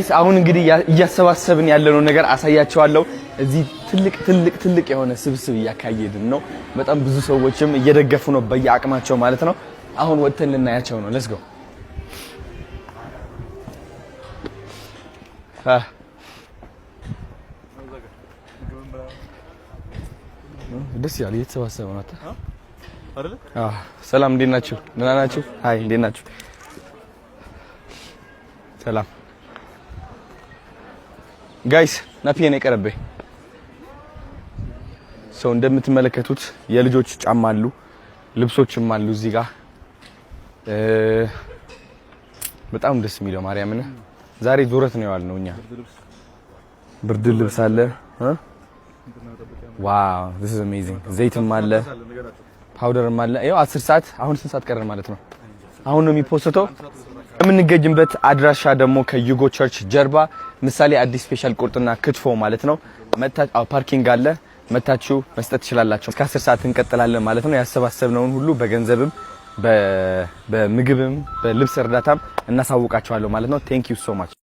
ጋይስ አሁን እንግዲህ እያሰባሰብን ያለነው ነገር አሳያቸዋለሁ። እዚህ ትልቅ የሆነ ስብስብ እያካሄድን ነው። በጣም ብዙ ሰዎችም እየደገፉ ነው በየአቅማቸው ማለት ነው። አሁን ወጥተን ልናያቸው ነው። ሌትስ ጎ ደስ ያለ እየተሰባሰበ ነው አይደል? ሰላም እንዴት ናችሁ? ደህና ናችሁ? ሃይ እንዴት ናችሁ? ሰላም ጋይስ ናፒዬ ነው የቀረበኝ። ሰው እንደምትመለከቱት የልጆች ጫማ አሉ፣ ልብሶችም አሉ እዚህ ጋር በጣም ደስ የሚለው ማርያምን ዛሬ ዙረት ነው ያልነው እኛ። ብርድ ልብስ አለ ዋው this is amazing ዘይትም አለ ፓውደርም አለ። ይኸው 10 ሰዓት አሁን ስንት ሰዓት ቀረን ማለት ነው? አሁን ነው የሚፖስተው። የምንገኝበት አድራሻ ደግሞ ከዩጎ ቸርች ጀርባ ምሳሌ አዲስ ስፔሻል ቁርጥና ክትፎ ማለት ነው። ፓርኪንግ አለ መታችሁ መስጠት ትችላላችሁ። እስከ 10 ሰዓት እንቀጥላለን ማለት ነው። ያሰባሰብነውን ሁሉ በገንዘብም በምግብም በልብስ እርዳታም እናሳውቃችኋለሁ ማለት ነው። ቴንክ ዩ ሶ ማች